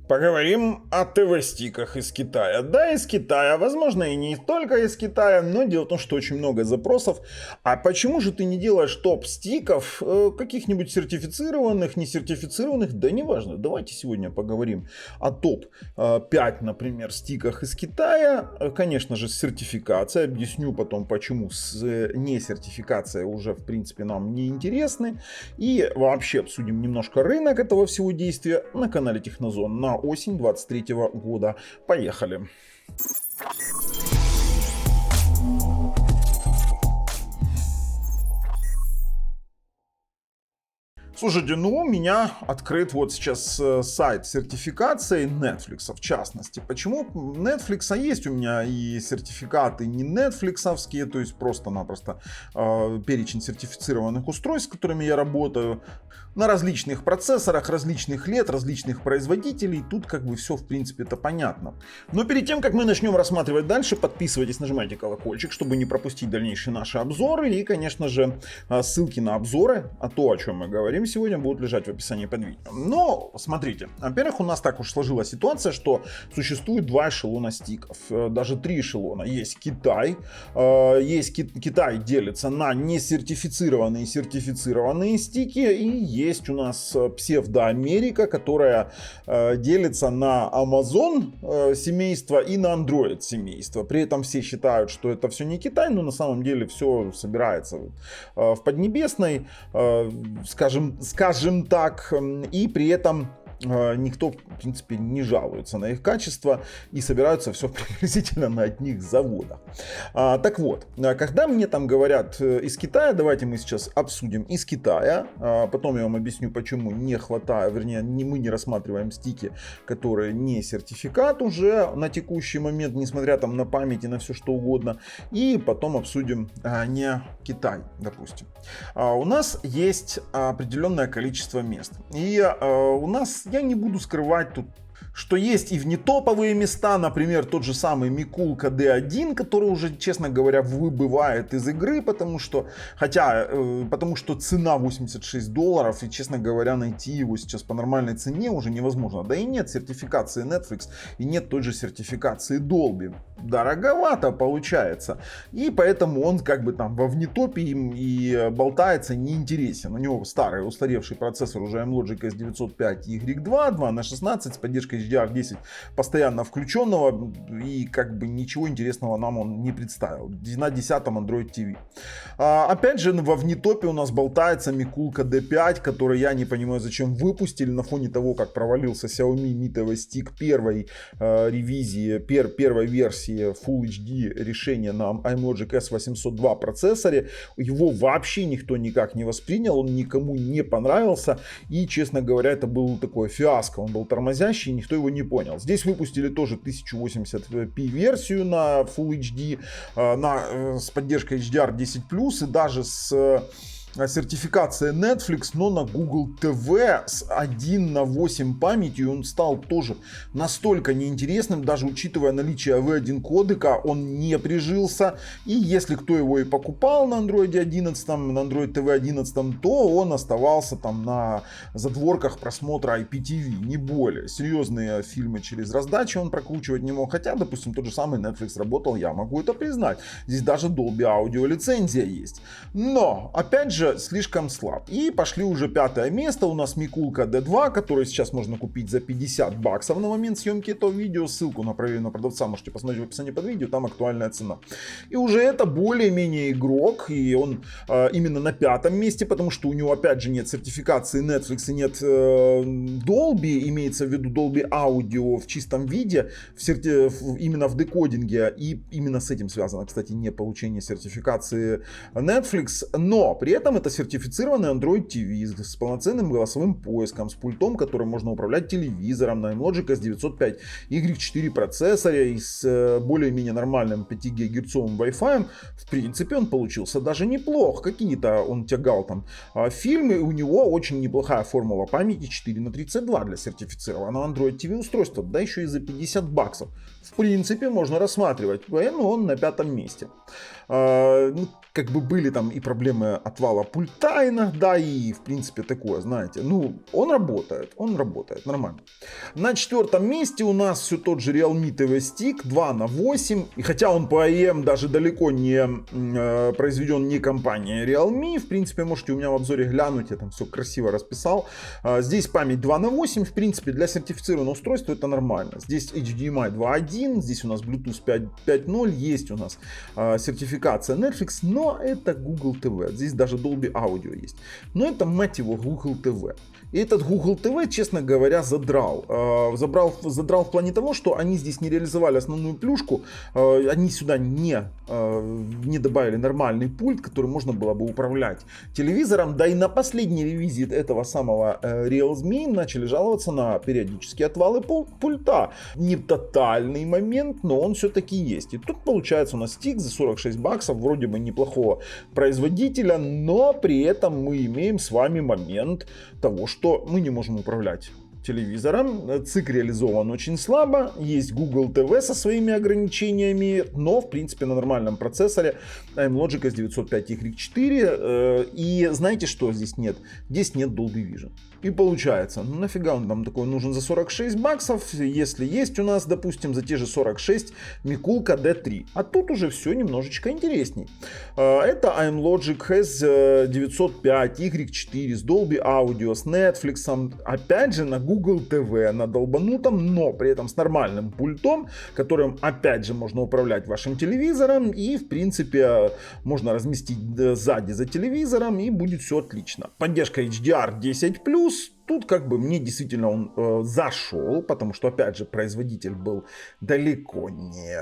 Поговорим о ТВ-стиках из Китая. Да, из Китая, возможно, и не только из Китая, но дело в том, что очень много запросов. А почему же ты не делаешь топ-стиков, каких-нибудь сертифицированных, не сертифицированных? Да неважно, давайте сегодня поговорим о топ-5, например, стиках из Китая. Конечно же, с сертификацией. Объясню потом, почему с несертификацией уже, в принципе, нам не интересны. И вообще обсудим немножко рынок этого всего действия на канале Технозон на осень 2023 года. Поехали! Слушайте, ну у меня открыт вот сейчас сайт сертификации Netflix, в частности. Почему Netflix есть у меня и сертификаты не Netflixовские, то есть просто-напросто перечень сертифицированных устройств, с которыми я работаю, на различных процессорах, различных лет, различных производителей. Тут как бы все в принципе это понятно. Но перед тем, как мы начнем рассматривать дальше, подписывайтесь, нажимайте колокольчик, чтобы не пропустить дальнейшие наши обзоры. И, конечно же, ссылки на обзоры, а то, о чем мы говорим сегодня, будут лежать в описании под видео. Но, смотрите, во-первых, у нас так уж сложилась ситуация, что существует два эшелона стиков, даже три эшелона. Есть Китай, Китай делится на несертифицированные и сертифицированные стики, и есть у нас псевдоамерика, которая делится на Amazon семейство и на Android семейство. При этом все считают, что это все не Китай, но на самом деле все собирается в Поднебесной, скажем так, и при этом никто, в принципе, не жалуется на их качество и собираются все приблизительно на одних заводах. Так вот, когда мне там говорят из Китая, давайте мы сейчас обсудим из Китая, потом я вам объясню, почему не хватает, вернее, мы не рассматриваем стики, которые не сертификат уже на текущий момент, несмотря там на память и на все что угодно, и потом обсудим не Китай, допустим. У нас есть определенное количество мест, и у нас, я не буду скрывать тут, что есть и внетоповые места, например, тот же самый Микулка D1, который уже, честно говоря, выбывает из игры, потому что цена $86, и, честно говоря, найти его сейчас по нормальной цене уже невозможно. Да и нет сертификации Netflix, и нет той же сертификации Dolby. Дороговато получается. И поэтому он как бы там во внетопе и болтается неинтересен. У него старый устаревший процессор уже Amlogic S905 Y2, 2 на 16 с поддержкой HDR10 постоянно включенного, и как бы ничего интересного нам он не представил. На 10-м Android TV. Опять же, во внетопе у нас болтается Микулка D5, который я не понимаю, зачем выпустили на фоне того, как провалился Xiaomi Mi TV Stick первой ревизии, первой версии Full HD решения на iMlogic S802 процессоре. Его вообще никто никак не воспринял, он никому не понравился, и, честно говоря, это был такое фиаско. Он был тормозящий, никто его не понял. Здесь выпустили тоже 1080p версию на Full HD, с поддержкой HDR10+, и даже с сертификация Netflix, но на Google TV с 1:8 памятью он стал тоже настолько неинтересным, даже учитывая наличие V1 кодека, он не прижился. И если кто его и покупал на Android 11, на Android TV 11, то он оставался там на задворках просмотра IPTV, не более. Серьезные фильмы через раздачу он прокручивать не мог, хотя, допустим, тот же самый Netflix работал, я могу это признать. Здесь даже Dolby Audio лицензия есть. Но, опять же, слишком слаб. И пошли уже пятое место. У нас Микулка D2, который сейчас можно купить за $50 на момент съемки этого видео. Ссылку на проверенного продавца можете посмотреть в описании под видео, там актуальная цена. И уже это более-менее игрок, и он именно на пятом месте, потому что у него опять же нет сертификации Netflix и нет Dolby, имеется в виду Dolby Audio в чистом виде, именно в декодинге, и именно с этим связано, кстати, не получение сертификации Netflix, но при этом это сертифицированный Android TV с полноценным голосовым поиском, с пультом, которым можно управлять телевизором, на Amlogic S905 Y4 процессоре и с более-менее нормальным 5 ГГц Wi-Fi. В принципе, он получился даже неплох. Какие-то он тягал там фильмы, и у него очень неплохая формула памяти 4/32 для сертифицированного Android TV устройства, да еще и за $50. В принципе, можно рассматривать, поэтому он на пятом месте. Как бы были там и проблемы отвала пропало пульта иногда и, в принципе, такое, знаете. Ну, он работает нормально. На 4-м месте у нас все тот же Realme TV Stick 2/8. И хотя он по AM даже далеко не произведен не компанией Realme, в принципе, можете у меня в обзоре глянуть, я там все красиво расписал. Здесь память 2/8, в принципе, для сертифицированного устройства это нормально. Здесь HDMI 2.1, здесь у нас Bluetooth 5.0, есть у нас сертификация Netflix, но это Google TV. Здесь даже Dolby Audio есть. Но это, мать его, Google TV. И этот Google TV, честно говоря, задрал. Задрал в плане того, что они здесь не реализовали основную плюшку. Они сюда не добавили нормальный пульт, который можно было бы управлять телевизором. Да и на последней ревизии этого самого Realme начали жаловаться на периодические отвалы пульта. Не тотальный момент, но он все-таки есть. И тут получается у нас стик за $46, вроде бы неплохого производителя, но при этом мы имеем с вами момент того, что мы не можем управлять телевизором. ЦИК реализован очень слабо. Есть Google TV со своими ограничениями, но в принципе на нормальном процессоре Amlogic S905Y4. И знаете, что здесь нет? Здесь нет Dolby Vision. И получается, ну нафига он нам такой нужен за $46, если есть у нас, допустим, за те же 46 Микулка D3. А тут уже все немножечко интересней. Это Amlogic S905Y4 с Dolby Audio, с Netflix, опять же на Google TV, на долбанутом, но при этом с нормальным пультом, которым опять же можно управлять вашим телевизором, и в принципе можно разместить сзади за телевизором, и будет все отлично. Поддержка HDR10+. Тут как бы мне действительно он зашел, потому что, опять же, производитель был далеко не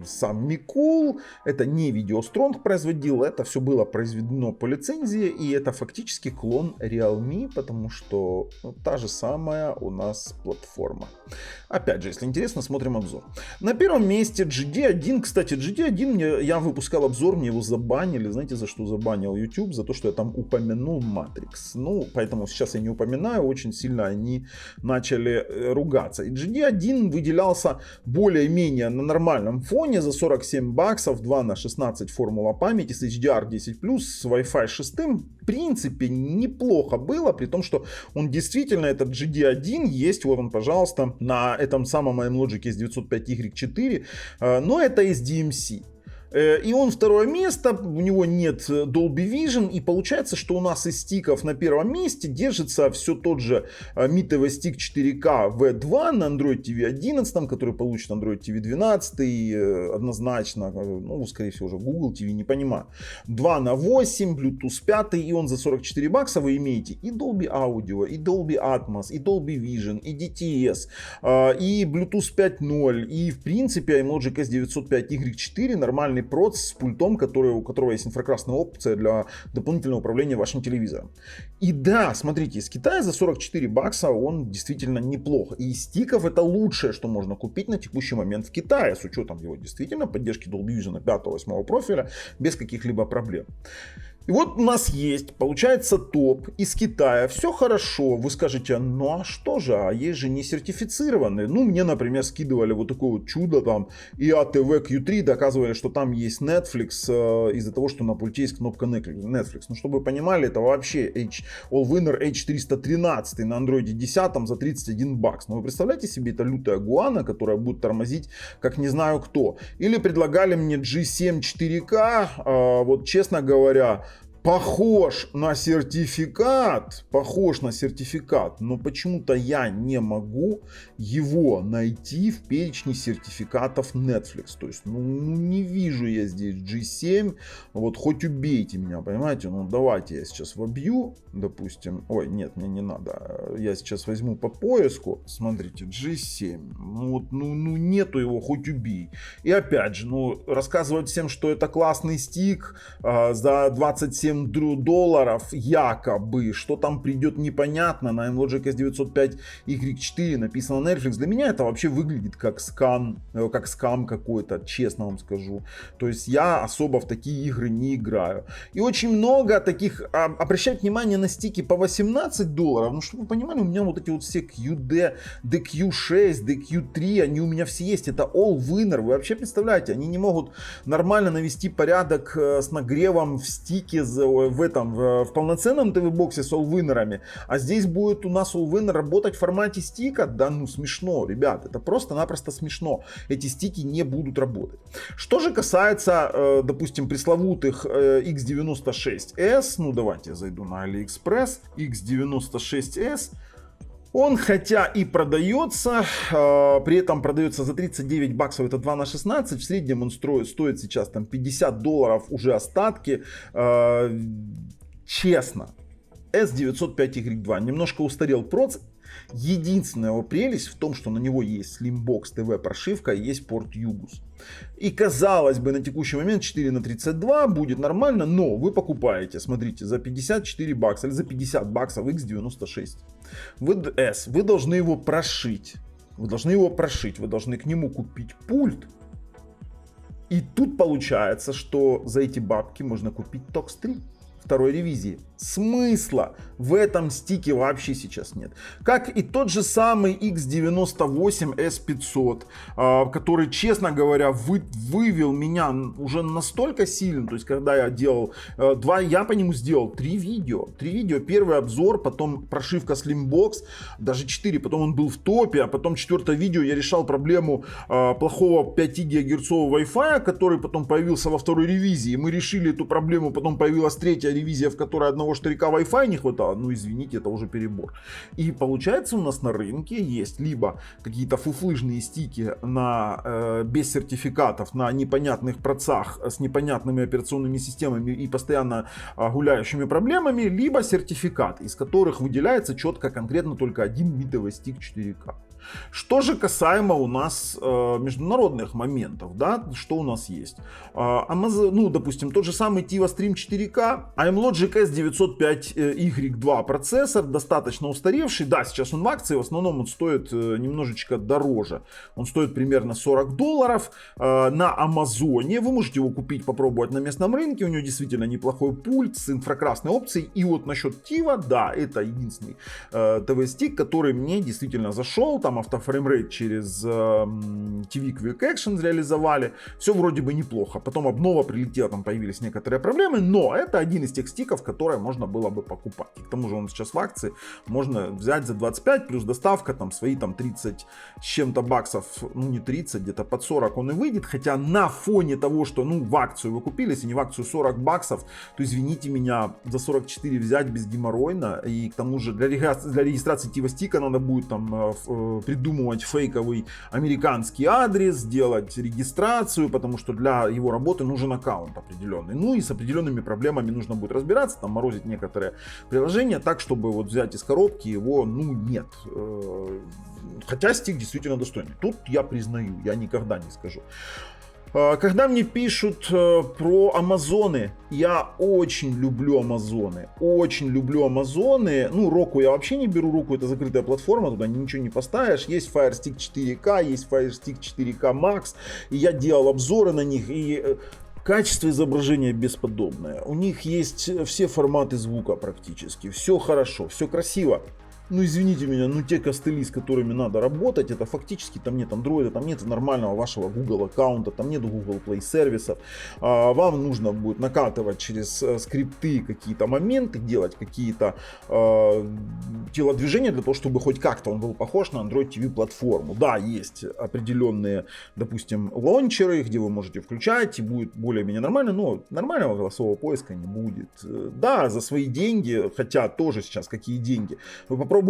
сам Микул, это не Videostrong производил, это все было произведено по лицензии, и это фактически клон Realme, потому что та же самая у нас платформа. Опять же, если интересно, смотрим обзор. На первом месте GD1, кстати, GD1 я выпускал обзор, мне его забанили, знаете, за что забанил YouTube? За то, что я там упомянул Matrix. Ну, поэтому сейчас я не упоминаю, очень сильно они начали ругаться. И GD1 выделялся более-менее на нормальном фоне за $47, 2/16 формула памяти с HDR10+, с Wi-Fi 6. В принципе, неплохо было, при том, что он действительно, этот GD1 есть, вот он, пожалуйста, на этом самом Amlogic S905Y4, но это SDMC. И он второе место, у него нет Dolby Vision, и получается, что у нас из стиков на первом месте держится все тот же Mi TV Stick 4K V2 на Android TV 11, который получит Android TV 12, однозначно, ну, скорее всего, уже Google TV, не понимаю. 2/8, Bluetooth 5, и он за $44 вы имеете и Dolby Audio, и Dolby Atmos, и Dolby Vision, и DTS, и Bluetooth 5.0, и в принципе Amlogic S905Y4 нормальный процесс с пультом, у которого есть инфракрасная опция для дополнительного управления вашим телевизором. И да, смотрите, из Китая за $44 он действительно неплох. И из стиков это лучшее, что можно купить на текущий момент в Китае, с учетом его действительно поддержки Dolby Vision 5-8 профиля, без каких-либо проблем. И вот у нас есть, получается, топ из Китая, все хорошо, вы скажете, ну а что же, а есть же не сертифицированные. Ну, мне, например, скидывали вот такое вот чудо, там, IATV Q3, доказывали, что там есть Netflix, из-за того, что на пульте есть кнопка Netflix. Ну, чтобы вы понимали, это вообще Allwinner H313 на Android 10 за $31. Но вы представляете себе, это лютая гуана, которая будет тормозить, как не знаю кто. Или предлагали мне G7 4K, вот честно говоря, похож на сертификат, но почему-то я не могу его найти в перечне сертификатов Netflix. То есть, ну не вижу я здесь G7, вот хоть убейте меня, понимаете? Ну давайте я сейчас вобью, допустим, ой, нет, мне не надо, я сейчас возьму по поиску, смотрите, G7, вот, ну нету его, хоть убей. И опять же, ну рассказывать всем, что это классный стик за $27 якобы, что там придет непонятно, на Amlogic S905Y4 написано Netflix, для меня это вообще выглядит как скам какой-то, честно вам скажу. То есть я особо в такие игры не играю. И очень много таких, обращать внимание на стики по $18, ну чтобы вы понимали, у меня вот эти вот все QD, DQ6, DQ3, они у меня все есть, это Allwinner, вы вообще представляете, они не могут нормально навести порядок с нагревом в стике в полноценном ТВ-боксе с all-winner'ами, а здесь будет у нас all-winner работать в формате стика. Да ну смешно, ребят, это просто-напросто смешно. Эти стики не будут работать. Что же касается, допустим, пресловутых X96S, ну давайте я зайду на AliExpress, X96S. Он хотя и продается, при этом продается за 39 баксов, это 2 на 16, в среднем он стоит сейчас там $50 уже остатки. Честно, S905Y2 немножко устарел проц. Единственная его прелесть в том, что на него есть Slimbox TV прошивка и есть порт UGUS. И казалось бы, на текущий момент 4 на 32 будет нормально, но вы покупаете, смотрите, за 54 бакса или за 50 баксов X96. Вы должны его прошить. Вы должны к нему купить пульт. И тут получается, что за эти бабки можно купить TOX 3 второй ревизии. Смысла в этом стике вообще сейчас нет. Как и тот же самый X98S500, который, честно говоря, вывел меня уже настолько сильно. То есть, когда я делал я по нему сделал 3 видео. Первый обзор, потом прошивка Slimbox, даже 4, потом он был в топе, а потом 4-е видео я решал проблему плохого 5 ГГц Wi-Fi, который потом появился во второй ревизии. Мы решили эту проблему, потом появилась 3-я ревизия, в которой одного штырька Wi-Fi не хватало, ну извините, это уже перебор. И получается у нас на рынке есть либо какие-то фуфлыжные стики без сертификатов на непонятных процах с непонятными операционными системами и постоянно гуляющими проблемами, либо сертификаты, из которых выделяется четко конкретно только один битовый стик 4К. Что же касаемо у нас международных моментов, да, что у нас есть? Ну, допустим, тот же самый TIVA Stream 4K, AMLogic S905Y2 процессор, достаточно устаревший, да, сейчас он в акции, в основном он стоит немножечко дороже, он стоит примерно $40 на Амазоне, вы можете его купить, попробовать на местном рынке, у него действительно неплохой пульт с инфракрасной опцией, и вот насчет TIVA, да, это единственный ТВ-стик, который мне действительно зашел, там автофреймрейт через TV Quick Action реализовали. Все вроде бы неплохо. Потом обнова прилетела, там появились некоторые проблемы, но это один из тех стиков, которые можно было бы покупать. И к тому же он сейчас в акции, можно взять за 25, плюс доставка, там свои там 30 с чем-то баксов, ну не 30, где-то под 40 он и выйдет. Хотя на фоне того, что ну в акцию вы купили, если не в акцию 40 баксов, то извините меня, за 44 взять без геморройно. И к тому же для регистрации TIVA стика надо будет там придумывать фейковый американский адрес, делать регистрацию, потому что для его работы нужен аккаунт определенный. Ну и с определенными проблемами нужно будет разбираться, там морозить некоторые приложения так, чтобы вот взять из коробки его, ну нет. Хотя стик действительно достойный. Тут я признаю, я никогда не скажу. Когда мне пишут про Амазоны, я очень люблю Амазоны. Ну, Roku я вообще не беру, Roku это закрытая платформа, туда ничего не поставишь. Есть Fire Stick 4K, есть Fire Stick 4K Max, и я делал обзоры на них, и качество изображения бесподобное. У них есть все форматы звука практически, все хорошо, все красиво. Ну извините меня, ну те костыли, с которыми надо работать, это фактически там нет андроида, там нет нормального вашего Google аккаунта, там нет Google Play сервисов. Вам нужно будет накатывать через скрипты какие-то моменты, делать какие-то телодвижения для того, чтобы хоть как-то он был похож на Android TV платформу. Да, есть определенные, допустим, лончеры, где вы можете включать и будет более-менее нормально, но нормального голосового поиска не будет. Да, за свои деньги, хотя тоже сейчас какие деньги, вы попробуйте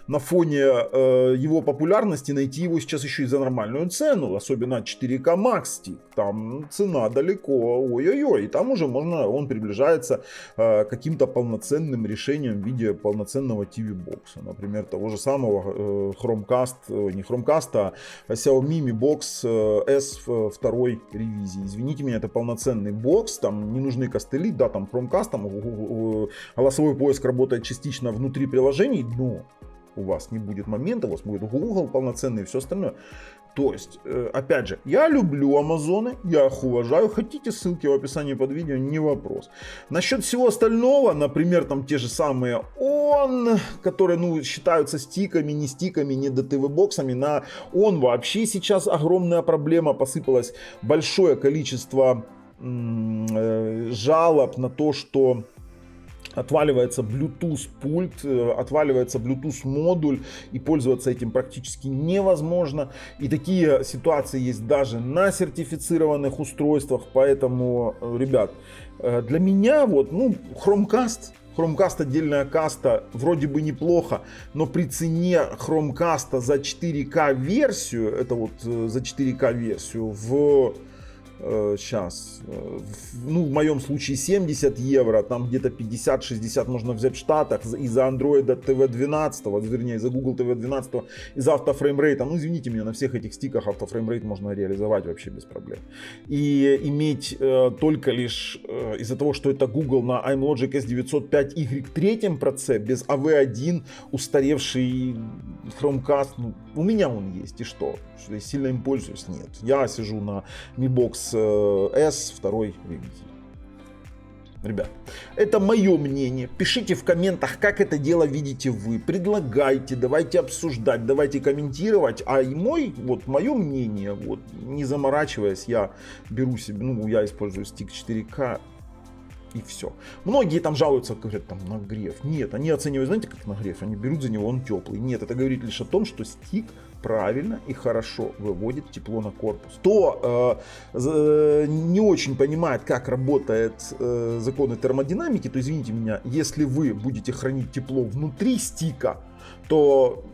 на фоне его популярности найти его сейчас еще и за нормальную цену, особенно 4K Max Stick. Там цена далеко, ой-ой-ой, и там уже он приближается к каким-то полноценным решениям в виде полноценного TV-бокса. Например, того же самого Chromecast, не Chromecast, а Xiaomi Mi Box S второй ревизии. Извините меня, это полноценный бокс, там не нужны костыли, да, там Chromecast, там голосовой поиск работает частично внутри приложений, но у вас не будет момента, у вас будет Google полноценный и все остальное. То есть, опять же, я люблю Амазоны, я их уважаю, хотите ссылки в описании под видео, не вопрос. Насчет всего остального, например, там те же самые ON, которые, ну, считаются стиками, не ДТВ-боксами, на ON вообще сейчас огромная проблема, посыпалось большое количество жалоб на то, что отваливается Bluetooth пульт, отваливается Bluetooth модуль, и пользоваться этим практически невозможно. И такие ситуации есть даже на сертифицированных устройствах. Поэтому, ребят, для меня вот, ну, Chromecast отдельная каста, вроде бы неплохо, но при цене Chromecast за 4К версию, это вот за 4К версию сейчас, ну, в моем случае 70 евро, там где-то 50-60 можно взять в Штатах из-за Android TV 12, вернее, из-за Google TV 12, из-за автофреймрейта. Ну, извините меня, на всех этих стиках автофреймрейт можно реализовать вообще без проблем. И иметь только лишь из-за того, что это Google на iMlogic S905Y третьем проце, без AV1, устаревший Chromecast, ну, у меня он есть, и что? Что я сильно им пользуюсь? Нет. Я сижу на Mi Box S, второй двигатель. Ребят, это мое мнение. Пишите в комментах, как это дело видите вы. Предлагайте, давайте обсуждать, давайте комментировать. А и мое мнение, вот, не заморачиваясь, я беру себе, ну, я использую стик 4К. И все. Многие там жалуются, говорят, там нагрев. Нет, они оценивают, знаете, как нагрев? Они берут за него, он теплый. Нет, это говорит лишь о том, что стик правильно и хорошо выводит тепло на корпус. Кто не очень понимает, как работают законы термодинамики, то извините меня, если вы будете хранить тепло внутри стика, то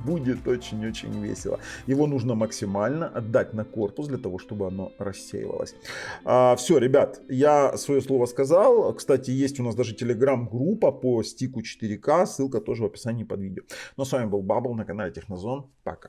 будет очень-очень весело. Его нужно максимально отдать на корпус для того, чтобы оно рассеивалось. Все, ребят, я свое слово сказал. Кстати, есть у нас даже телеграм-группа по стику 4К. Ссылка тоже в описании под видео. Ну а с вами был Бабл на канале Технозон. Пока.